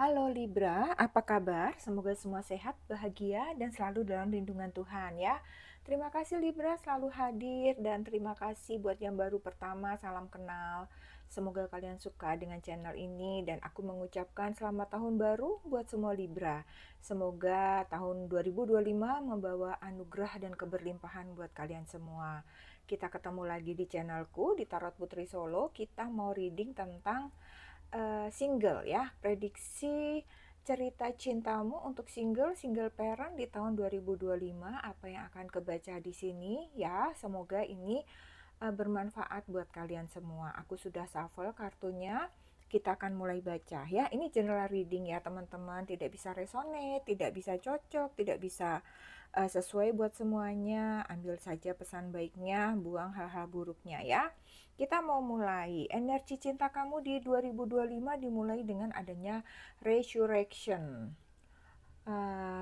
Halo Libra, apa kabar? Semoga semua sehat, bahagia, dan selalu dalam lindungan Tuhan ya. Terima kasih Libra selalu hadir dan terima kasih buat yang baru pertama, salam kenal. Semoga kalian suka dengan channel ini dan aku mengucapkan selamat tahun baru buat semua Libra. Semoga tahun 2025 membawa anugerah dan keberlimpahan buat kalian semua. Kita ketemu lagi di channelku di Tarot Putri Solo. Kita mau reading tentang single ya, prediksi cerita cintamu untuk single parent di tahun 2025, apa yang akan kebaca di sini ya. Semoga ini bermanfaat buat kalian semua. Aku sudah shuffle kartunya. Kita akan mulai baca ya. Ini general reading ya teman-teman. Tidak bisa resonate, tidak bisa cocok, tidak bisa sesuai buat semuanya. Ambil saja pesan baiknya, buang hal-hal buruknya ya. Kita mau mulai. Energi cinta kamu di 2025 dimulai dengan adanya resurrection.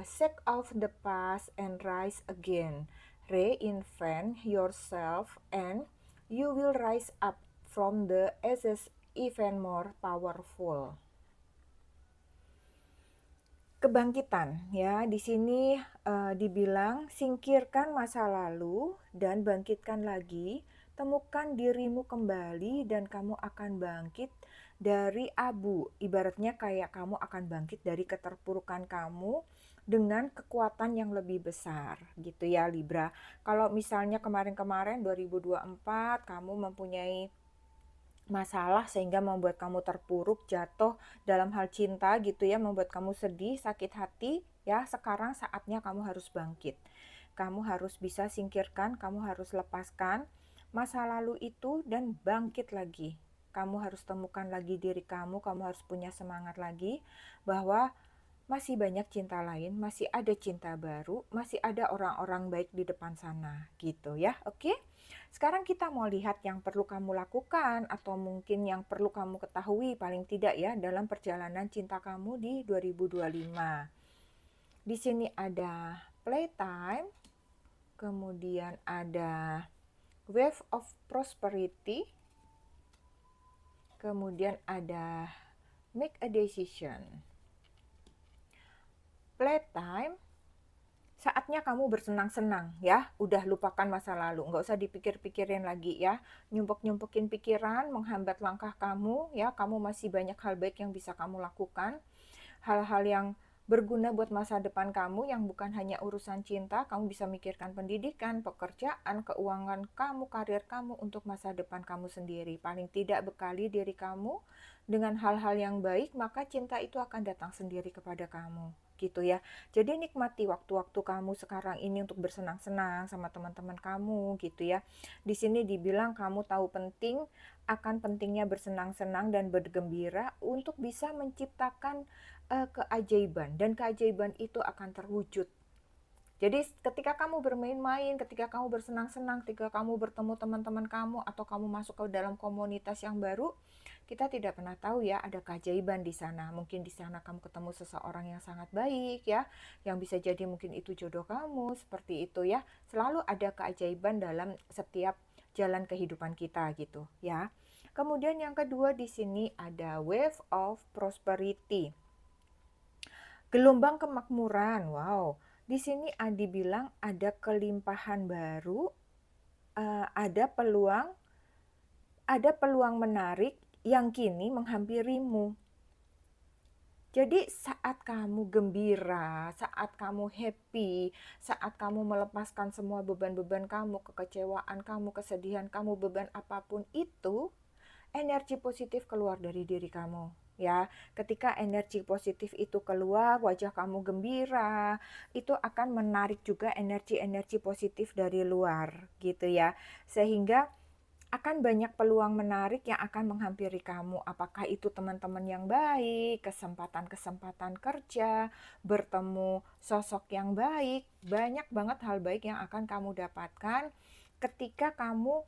Shake off the past and rise again. Reinvent yourself and you will rise up from the ashes even more powerful. Kebangkitan ya, di sini dibilang singkirkan masa lalu dan bangkitkan lagi, temukan dirimu kembali dan kamu akan bangkit dari abu. Ibaratnya kayak kamu akan bangkit dari keterpurukan kamu dengan kekuatan yang lebih besar gitu ya Libra. Kalau misalnya kemarin-kemarin 2024 kamu mempunyai masalah sehingga membuat kamu terpuruk, jatuh dalam hal cinta gitu ya, membuat kamu sedih, sakit hati, ya sekarang saatnya kamu harus bangkit. Kamu harus bisa singkirkan, kamu harus lepaskan masa lalu itu dan bangkit lagi. Kamu harus temukan lagi diri kamu harus punya semangat lagi bahwa masih banyak cinta lain, masih ada cinta baru, masih ada orang-orang baik di depan sana gitu ya. Oke? Sekarang kita mau lihat yang perlu kamu lakukan atau mungkin yang perlu kamu ketahui paling tidak ya dalam perjalanan cinta kamu di 2025. Di sini ada playtime, kemudian ada wave of prosperity, kemudian ada make a decision. Playtime, saatnya kamu bersenang-senang ya, udah lupakan masa lalu, nggak usah dipikir-pikirin lagi ya, nyumpuk-nyumpukin pikiran menghambat langkah kamu ya, kamu masih banyak hal baik yang bisa kamu lakukan, hal-hal yang berguna buat masa depan kamu yang bukan hanya urusan cinta, kamu bisa mikirkan pendidikan, pekerjaan, keuangan kamu, karir kamu untuk masa depan kamu sendiri. Paling tidak bekali diri kamu dengan hal-hal yang baik, maka cinta itu akan datang sendiri kepada kamu. Gitu ya. Jadi nikmati waktu-waktu kamu sekarang ini untuk bersenang-senang sama teman-teman kamu gitu ya. Di sini dibilang kamu tahu akan pentingnya bersenang-senang dan bergembira untuk bisa menciptakan keajaiban dan keajaiban itu akan terwujud. Jadi ketika kamu bermain-main, ketika kamu bersenang-senang, ketika kamu bertemu teman-teman kamu atau kamu masuk ke dalam komunitas yang baru, kita tidak pernah tahu ya ada keajaiban di sana. Mungkin di sana kamu ketemu seseorang yang sangat baik ya, yang bisa jadi mungkin itu jodoh kamu, seperti itu ya. Selalu ada keajaiban dalam setiap jalan kehidupan kita gitu ya. Kemudian yang kedua di sini ada wave of prosperity. Gelombang kemakmuran, wow. Di sini Adi bilang ada kelimpahan baru, ada peluang menarik yang kini menghampirimu. Jadi saat kamu gembira, saat kamu happy, saat kamu melepaskan semua beban-beban kamu, kekecewaan kamu, kesedihan kamu, beban apapun itu, energi positif keluar dari diri kamu. Ya, ketika energi positif itu keluar, wajah kamu gembira, itu akan menarik juga energi-energi positif dari luar, gitu ya. Sehingga akan banyak peluang menarik yang akan menghampiri kamu. Apakah itu teman-teman yang baik, kesempatan-kesempatan kerja, bertemu sosok yang baik, banyak banget hal baik yang akan kamu dapatkan ketika kamu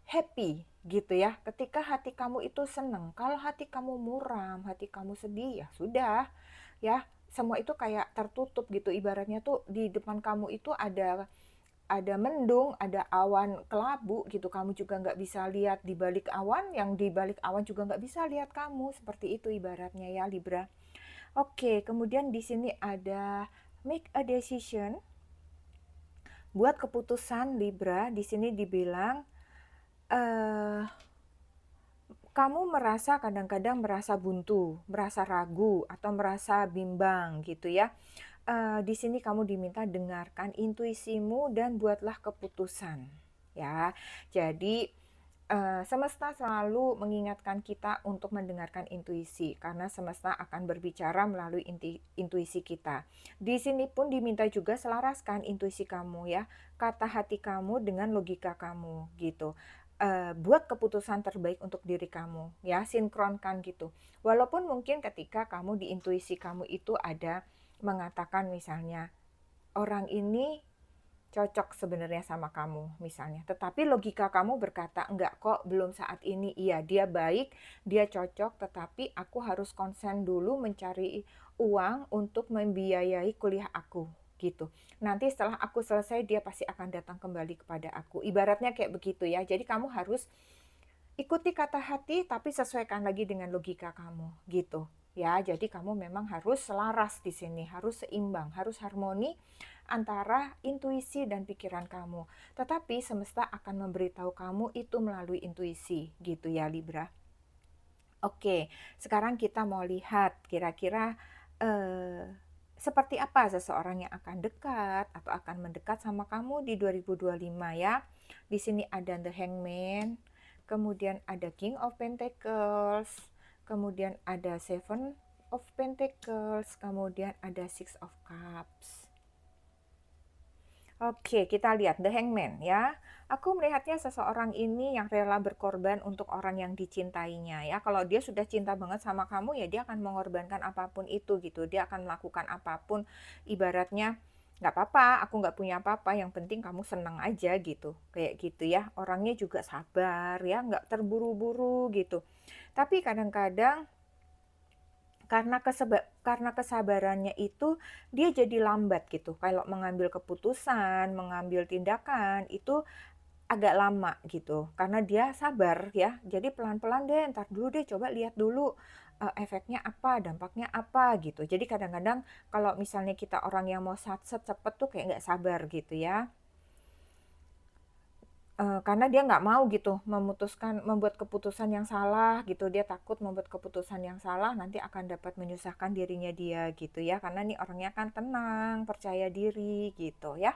happy gitu ya. Ketika hati kamu itu seneng. Kalau hati kamu muram, hati kamu sedih, ya sudah ya. Semua itu kayak tertutup gitu. Ibaratnya tuh di depan kamu itu ada ada mendung, ada awan kelabu gitu, kamu juga nggak bisa lihat di balik awan, yang di balik awan juga nggak bisa lihat kamu, seperti itu ibaratnya ya Libra. Oke, kemudian di sini ada make a decision, buat keputusan Libra. Di sini dibilang eh kamu merasa kadang-kadang merasa buntu, merasa ragu, atau merasa bimbang gitu ya. Di sini kamu diminta dengarkan intuisimu dan buatlah keputusan. Ya, jadi semesta selalu mengingatkan kita untuk mendengarkan intuisi karena semesta akan berbicara melalui intuisi kita. Di sini pun diminta juga selaraskan intuisi kamu ya, kata hati kamu dengan logika kamu gitu. Buat keputusan terbaik untuk diri kamu ya, sinkronkan gitu. Walaupun mungkin ketika kamu di intuisi kamu itu ada mengatakan misalnya orang ini cocok sebenarnya sama kamu misalnya. Tetapi logika kamu berkata, enggak kok, belum saat ini. Iya, dia baik, dia cocok, tetapi aku harus konsen dulu mencari uang untuk membiayai kuliah aku gitu. Nanti setelah aku selesai dia pasti akan datang kembali kepada aku. Ibaratnya kayak begitu ya. Jadi kamu harus ikuti kata hati tapi sesuaikan lagi dengan logika kamu gitu ya. Jadi kamu memang harus selaras di sini, harus seimbang, harus harmoni antara intuisi dan pikiran kamu. Tetapi semesta akan memberitahu kamu itu melalui intuisi gitu ya Libra. Oke, sekarang kita mau lihat kira-kira eh, seperti apa seseorang yang akan dekat atau akan mendekat sama kamu di 2025 ya. Di sini ada The Hangman, kemudian ada King of Pentacles, kemudian ada Seven of Pentacles, kemudian ada Six of Cups. Oke, kita lihat The Hangman ya. Aku melihatnya seseorang ini yang rela berkorban untuk orang yang dicintainya ya. Kalau dia sudah cinta banget sama kamu ya dia akan mengorbankan apapun itu gitu. Dia akan melakukan apapun. Ibaratnya nggak apa-apa, aku nggak punya apa-apa. Yang penting kamu senang aja gitu. Kayak gitu ya. Orangnya juga sabar ya, nggak terburu-buru gitu. Tapi kadang-kadang karena kesabarannya itu dia jadi lambat gitu. Kalau mengambil keputusan, mengambil tindakan itu agak lama gitu. Karena dia sabar ya. Jadi pelan-pelan deh, ntar dulu deh, coba lihat dulu efeknya apa, dampaknya apa gitu. Jadi kadang-kadang kalau misalnya kita orang yang mau sat-set cepet tuh kayak nggak sabar gitu ya. Karena dia nggak mau gitu membuat keputusan yang salah gitu. Dia takut membuat keputusan yang salah nanti akan dapat menyusahkan dirinya dia gitu ya. Karena nih orangnya kan tenang, percaya diri gitu ya.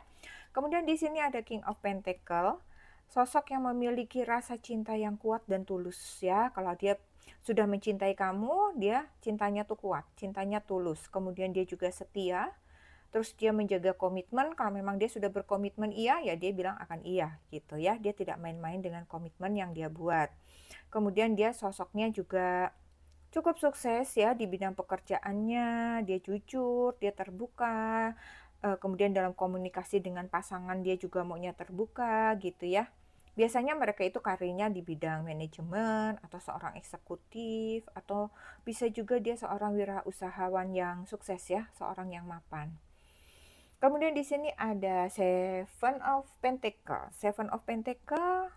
Kemudian di sini ada King of Pentacle, sosok yang memiliki rasa cinta yang kuat dan tulus ya. Kalau dia sudah mencintai kamu, dia cintanya tuh kuat, cintanya tulus. Kemudian dia juga setia, terus dia menjaga komitmen. Kalau memang dia sudah berkomitmen iya, ya dia bilang akan iya gitu ya. Dia tidak main-main dengan komitmen yang dia buat. Kemudian dia sosoknya juga cukup sukses ya di bidang pekerjaannya. Dia jujur, dia terbuka. Kemudian dalam komunikasi dengan pasangan dia juga maunya terbuka gitu ya. Biasanya mereka itu karirnya di bidang manajemen atau seorang eksekutif atau bisa juga dia seorang wirausahawan yang sukses ya, seorang yang mapan. Kemudian di sini ada Seven of Pentacle. Seven of Pentacle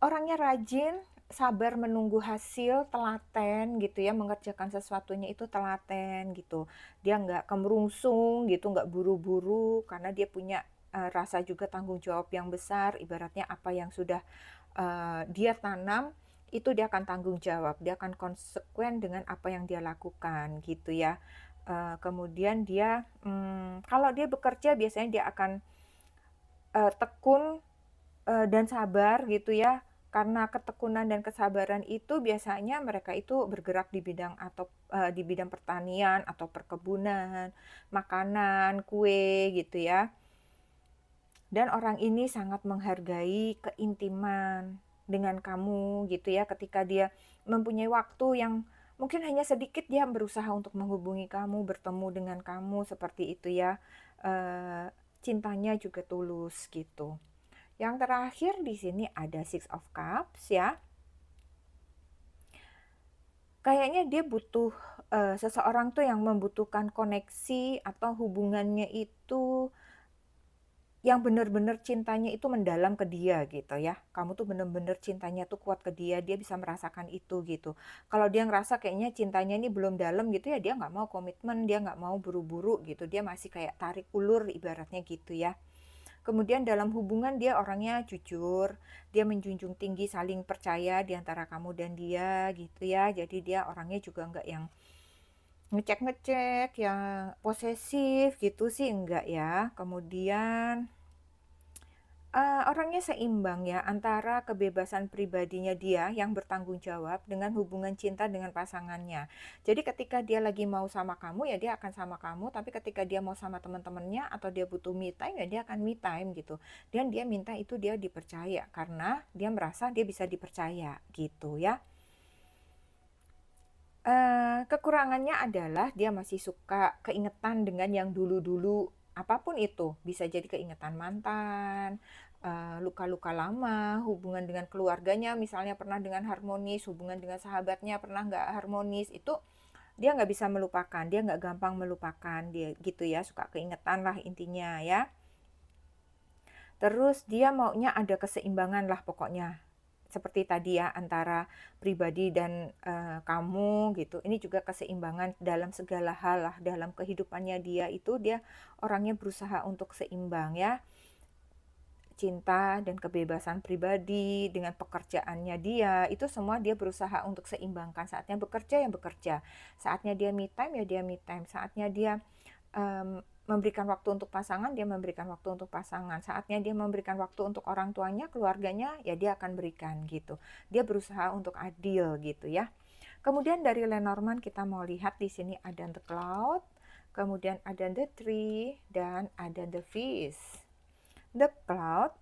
orangnya rajin, sabar menunggu hasil, telaten gitu ya, mengerjakan sesuatunya itu telaten gitu. Dia nggak kemerungsung gitu, nggak buru-buru karena dia punya rasa juga tanggung jawab yang besar. Ibaratnya apa yang sudah dia tanam itu dia akan tanggung jawab, dia akan konsekuen dengan apa yang dia lakukan gitu ya. Kemudian dia kalau dia bekerja biasanya dia akan tekun dan sabar gitu ya. Karena ketekunan dan kesabaran itu biasanya mereka itu bergerak di bidang atau di bidang pertanian atau perkebunan, makanan, kue gitu ya. Dan orang ini sangat menghargai keintiman dengan kamu gitu ya. Ketika dia mempunyai waktu yang mungkin hanya sedikit, dia berusaha untuk menghubungi kamu, bertemu dengan kamu seperti itu ya. Cintanya juga tulus gitu. Yang terakhir di sini ada Six of Cups ya. Kayaknya dia butuh seseorang tuh yang membutuhkan koneksi atau hubungannya itu yang bener-bener cintanya itu mendalam ke dia gitu ya. Kamu tuh bener-bener cintanya tuh kuat ke dia bisa merasakan itu gitu. Kalau dia ngerasa kayaknya cintanya ini belum dalam gitu ya, dia nggak mau komitmen, dia nggak mau buru-buru gitu. Dia masih kayak tarik ulur ibaratnya gitu ya. Kemudian dalam hubungan dia orangnya jujur, dia menjunjung tinggi saling percaya di antara kamu dan dia gitu ya. Jadi dia orangnya juga nggak yang ngecek-ngecek, yang posesif gitu sih enggak ya. Kemudian orangnya seimbang ya antara kebebasan pribadinya dia yang bertanggung jawab dengan hubungan cinta dengan pasangannya. Jadi ketika dia lagi mau sama kamu ya dia akan sama kamu, tapi ketika dia mau sama teman-temannya atau dia butuh me time ya dia akan me time gitu. Dan dia minta itu dia dipercaya karena dia merasa dia bisa dipercaya gitu ya. Kekurangannya adalah dia masih suka keingetan dengan yang dulu-dulu, apapun itu. Bisa jadi keingetan mantan, luka-luka lama, hubungan dengan keluarganya misalnya pernah dengan harmonis, hubungan dengan sahabatnya pernah nggak harmonis, itu dia nggak bisa melupakan, dia nggak gampang melupakan, dia gitu ya, suka keingetan lah intinya ya. Terus dia maunya ada keseimbangan lah pokoknya. Seperti tadi ya antara pribadi dan kamu gitu. Ini juga keseimbangan dalam segala hal lah dalam kehidupannya dia itu dia orangnya berusaha untuk seimbang ya. Cinta dan kebebasan pribadi dengan pekerjaannya dia itu semua dia berusaha untuk seimbangkan. Saatnya bekerja ya bekerja, saatnya dia me time ya dia me time, saatnya dia memberikan waktu untuk pasangan, dia memberikan waktu untuk pasangan. Saatnya dia memberikan waktu untuk orang tuanya, keluarganya, ya dia akan berikan gitu. Dia berusaha untuk adil gitu ya. Kemudian dari Lenormand kita mau lihat di sini ada the cloud, kemudian ada the tree, dan ada the fish. The cloud,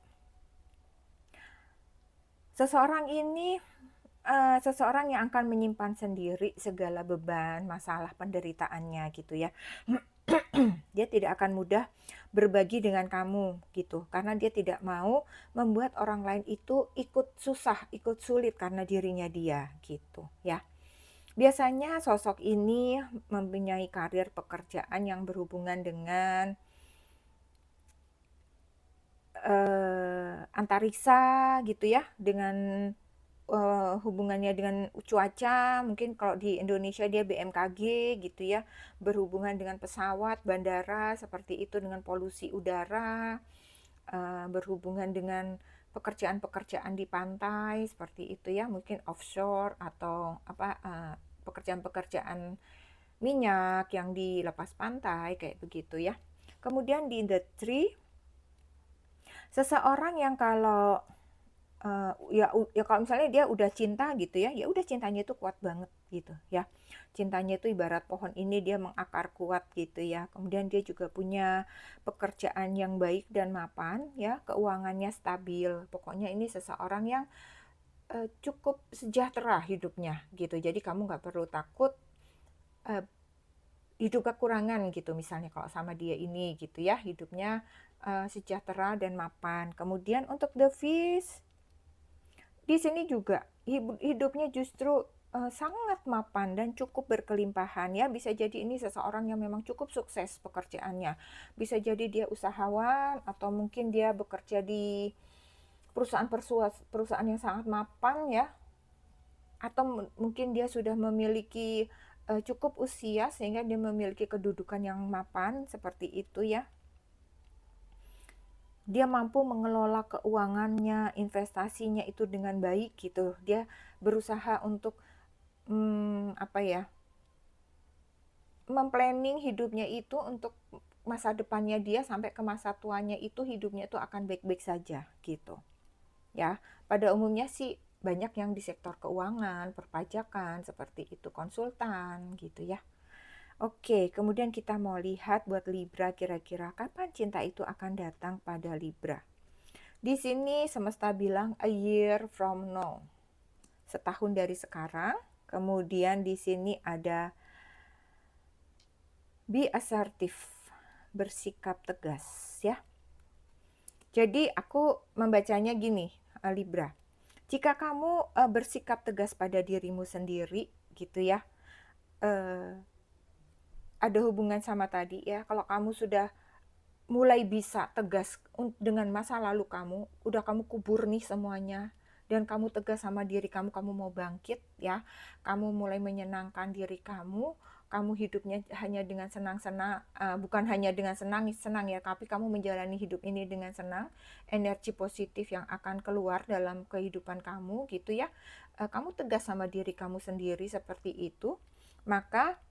seseorang ini seseorang yang akan menyimpan sendiri segala beban, masalah, penderitaannya gitu ya. Dia tidak akan mudah berbagi dengan kamu gitu, karena dia tidak mau membuat orang lain itu ikut susah, ikut sulit karena dirinya dia gitu ya. Biasanya sosok ini mempunyai karir pekerjaan yang berhubungan dengan antariksa gitu ya, dengan hubungannya dengan cuaca, mungkin kalau di Indonesia dia BMKG gitu ya, berhubungan dengan pesawat, bandara, seperti itu dengan polusi udara, berhubungan dengan pekerjaan-pekerjaan di pantai, seperti itu ya, mungkin offshore atau pekerjaan-pekerjaan minyak yang dilepas pantai, kayak begitu ya. Kemudian di the tree, seseorang yang kalau ya kalau misalnya dia udah cinta gitu ya, ya udah cintanya itu kuat banget gitu ya. Cintanya itu ibarat pohon ini dia mengakar kuat gitu ya. Kemudian dia juga punya pekerjaan yang baik dan mapan ya, keuangannya stabil. Pokoknya ini seseorang yang cukup sejahtera hidupnya gitu. Jadi kamu nggak perlu takut uh, hidup kekurangan gitu misalnya kalau sama dia ini gitu ya, hidupnya sejahtera dan mapan. Kemudian untuk the fish, di sini juga hidupnya justru sangat mapan dan cukup berkelimpahan ya. Bisa jadi ini seseorang yang memang cukup sukses pekerjaannya. Bisa jadi dia usahawan atau mungkin dia bekerja di perusahaan yang sangat mapan ya. Atau mungkin dia sudah memiliki cukup usia sehingga dia memiliki kedudukan yang mapan seperti itu ya. Dia mampu mengelola keuangannya, investasinya itu dengan baik gitu. Dia berusaha untuk memplanning hidupnya itu untuk masa depannya dia sampai ke masa tuanya itu hidupnya itu akan baik-baik saja gitu. Ya, pada umumnya sih banyak yang di sektor keuangan, perpajakan, seperti itu, konsultan gitu ya. Oke, kemudian kita mau lihat buat Libra kira-kira kapan cinta itu akan datang pada Libra. Di sini semesta bilang a year from now. Setahun dari sekarang. Kemudian di sini ada be assertive, bersikap tegas ya. Jadi aku membacanya gini, Libra. Jika kamu bersikap tegas pada dirimu sendiri gitu ya. Ada hubungan sama tadi ya. Kalau kamu sudah mulai bisa tegas dengan masa lalu kamu, udah kamu kubur nih semuanya, dan kamu tegas sama diri kamu mau bangkit ya, kamu mulai menyenangkan diri kamu hidupnya hanya dengan senang-senang, bukan hanya dengan senang-senang ya, tapi kamu menjalani hidup ini dengan senang, energi positif yang akan keluar dalam kehidupan kamu gitu ya, kamu tegas sama diri kamu sendiri seperti itu, maka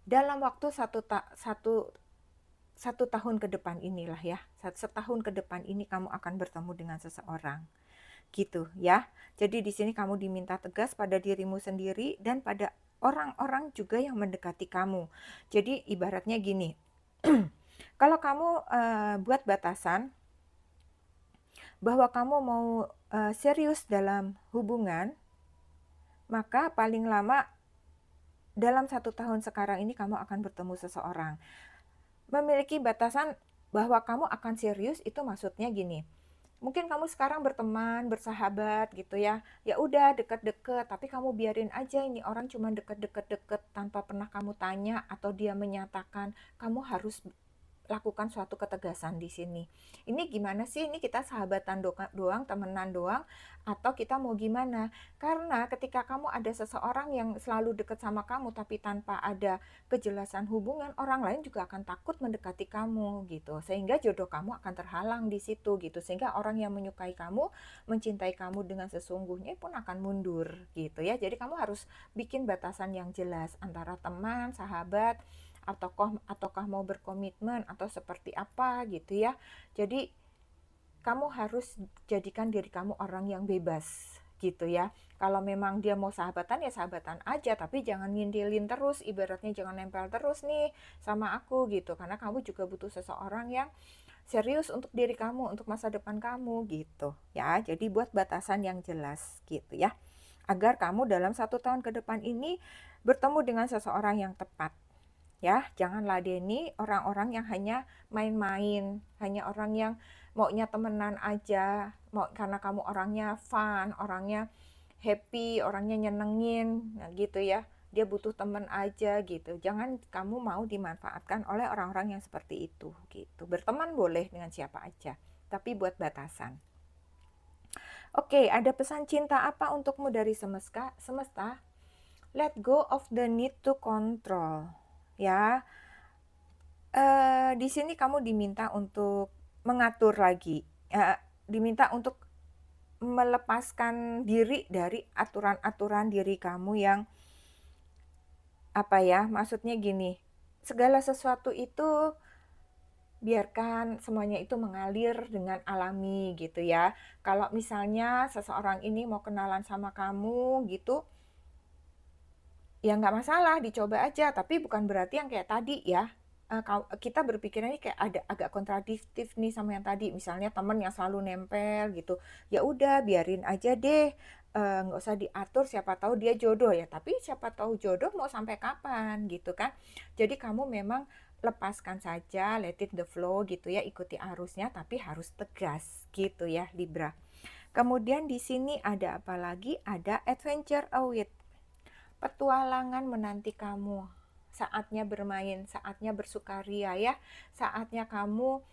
dalam waktu satu tahun ke depan inilah ya, setahun ke depan ini kamu akan bertemu dengan seseorang gitu ya. Jadi di sini kamu diminta tegas pada dirimu sendiri dan pada orang-orang juga yang mendekati kamu. Jadi ibaratnya gini, kalau kamu buat batasan bahwa kamu mau serius dalam hubungan, maka paling lama dalam 1 tahun sekarang ini kamu akan bertemu seseorang. Memiliki batasan bahwa kamu akan serius itu maksudnya gini. Mungkin kamu sekarang berteman, bersahabat gitu ya. Ya udah deket-deket, tapi kamu biarin aja ini orang cuma deket-deket tanpa pernah kamu tanya atau dia menyatakan. Kamu harus lakukan suatu ketegasan di sini. Ini gimana sih? Ini kita sahabatan doang, temenan doang, atau kita mau gimana? Karena ketika kamu ada seseorang yang selalu dekat sama kamu, tapi tanpa ada kejelasan hubungan, orang lain juga akan takut mendekati kamu gitu. Sehingga jodoh kamu akan terhalang di situ gitu. Sehingga orang yang menyukai kamu, mencintai kamu dengan sesungguhnya pun akan mundur gitu ya. Jadi kamu harus bikin batasan yang jelas antara teman, sahabat, ataukah mau berkomitmen atau seperti apa gitu ya. Jadi kamu harus jadikan diri kamu orang yang bebas gitu ya. Kalau memang dia mau sahabatan ya sahabatan aja, tapi jangan ngintilin terus, ibaratnya jangan nempel terus nih sama aku gitu, karena kamu juga butuh seseorang yang serius untuk diri kamu, untuk masa depan kamu gitu ya. Jadi buat batasan yang jelas gitu ya, agar kamu dalam 1 tahun ke depan ini bertemu dengan seseorang yang tepat ya. Jangan ladeni orang-orang yang hanya main-main, hanya orang yang maunya temenan aja, mau karena kamu orangnya fun, orangnya happy, orangnya nyenengin, nah gitu ya. Dia butuh temen aja gitu. Jangan kamu mau dimanfaatkan oleh orang-orang yang seperti itu gitu. Berteman boleh dengan siapa aja, tapi buat batasan. Oke, ada pesan cinta apa untukmu dari semesta? Let go of the need to control. Ya, di sini kamu diminta untuk mengatur lagi, diminta untuk melepaskan diri dari aturan-aturan diri kamu yang apa ya, maksudnya gini, segala sesuatu itu biarkan semuanya itu mengalir dengan alami gitu ya. Kalau misalnya seseorang ini mau kenalan sama kamu gitu, ya nggak masalah, dicoba aja, tapi bukan berarti yang kayak tadi ya. Kita berpikirnya kayak ada agak kontradiktif nih sama yang tadi, misalnya temen yang selalu nempel gitu. Ya udah biarin aja deh, nggak usah diatur, siapa tahu dia jodoh ya. Tapi siapa tahu jodoh mau sampai kapan gitu kan. Jadi kamu memang lepaskan saja, let it the flow gitu ya, ikuti arusnya, tapi harus tegas gitu ya Libra. Kemudian di sini ada apa lagi? Ada adventure await. Petualangan menanti kamu. Saatnya bermain, saatnya bersukaria ya. Saatnya kamu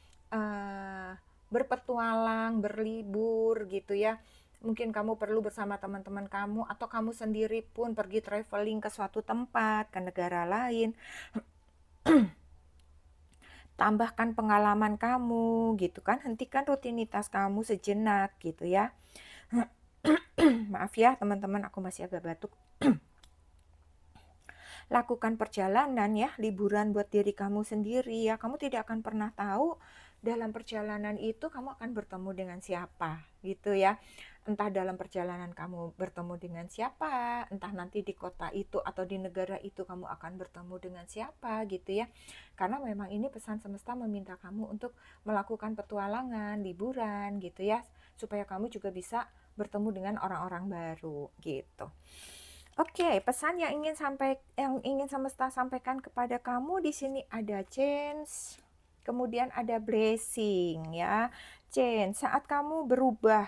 berpetualang, berlibur gitu ya. Mungkin kamu perlu bersama teman-teman kamu atau kamu sendiri pun pergi traveling ke suatu tempat, ke negara lain. Tambahkan pengalaman kamu gitu kan. Hentikan rutinitas kamu sejenak gitu ya. Maaf ya teman-teman, aku masih agak batuk. Lakukan perjalanan ya, liburan buat diri kamu sendiri ya. Kamu tidak akan pernah tahu dalam perjalanan itu kamu akan bertemu dengan siapa gitu ya. Entah dalam perjalanan kamu bertemu dengan siapa, entah nanti di kota itu atau di negara itu kamu akan bertemu dengan siapa gitu ya. Karena memang ini pesan semesta meminta kamu untuk melakukan petualangan, liburan gitu ya, supaya kamu juga bisa bertemu dengan orang-orang baru gitu. Oke, pesan yang ingin semesta sampaikan kepada kamu di sini ada change, kemudian ada blessing ya. Change, saat kamu berubah,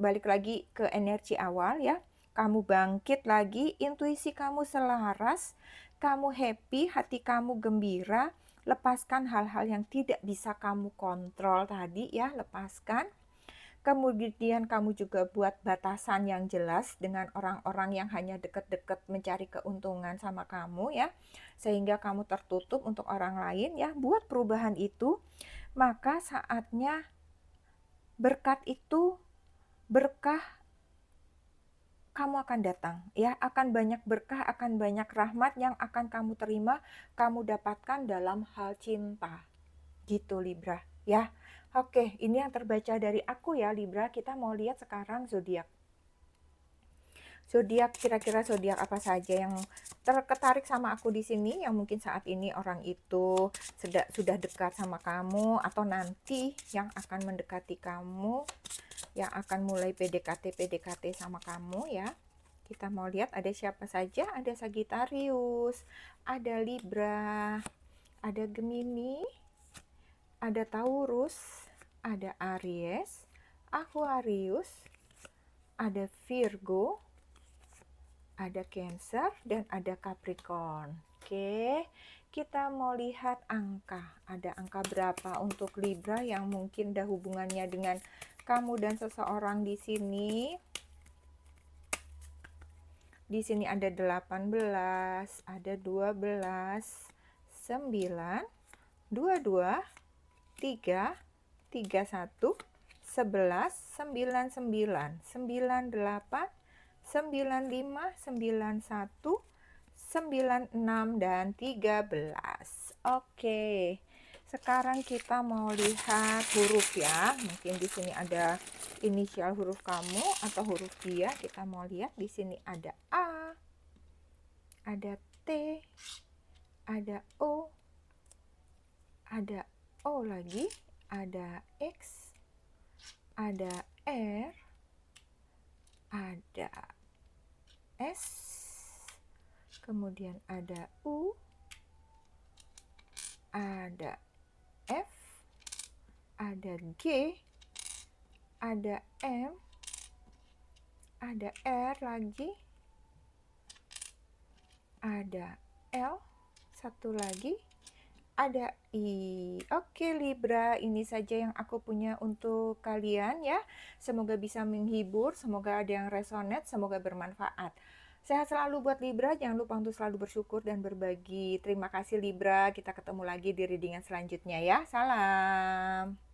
balik lagi ke energi awal ya. Kamu bangkit lagi, intuisi kamu selaras, kamu happy, hati kamu gembira, Lepaskan hal-hal yang tidak bisa kamu kontrol tadi ya, lepaskan. Kemudian kamu juga buat batasan yang jelas dengan orang-orang yang hanya deket-deket mencari keuntungan sama kamu ya, sehingga kamu tertutup untuk orang lain ya. Buat perubahan itu, maka saatnya berkat itu, berkah kamu akan datang ya, akan banyak berkah, akan banyak rahmat yang akan kamu terima, kamu dapatkan dalam hal cinta. Gitu Libra ya. Oke, ini yang terbaca dari aku ya Libra. Kita mau lihat sekarang zodiak. Zodiak, kira-kira zodiak apa saja yang terketarik sama aku di sini, yang mungkin saat ini orang itu sudah dekat sama kamu, atau nanti yang akan mendekati kamu, yang akan mulai PDKT sama kamu ya. Kita mau lihat ada siapa saja. Ada Sagittarius, ada Libra, ada Gemini, ada Taurus, ada Aries, Aquarius, ada Virgo, ada Cancer, dan ada Capricorn. Oke, kita mau lihat angka. Ada angka berapa untuk Libra yang mungkin ada hubungannya dengan kamu dan seseorang di sini. Di sini ada 18, ada 12, 9, 22, 3, 31, 11, 99, 98, 95, 91, 96, dan 13. Oke. Sekarang kita mau lihat huruf ya. Mungkin di sini ada inisial huruf kamu atau huruf dia. Kita mau lihat di sini ada A, ada T, ada O, ada O lagi, ada X, ada R, ada S, kemudian ada U, ada F, ada G, ada M, ada R lagi, ada L, satu lagi, ada I. Oke Libra, ini saja yang aku punya untuk kalian ya. Semoga bisa menghibur, semoga ada yang resonate, semoga bermanfaat. Sehat selalu buat Libra, jangan lupa untuk selalu bersyukur dan berbagi. Terima kasih Libra, kita ketemu lagi di readingan selanjutnya ya. Salam.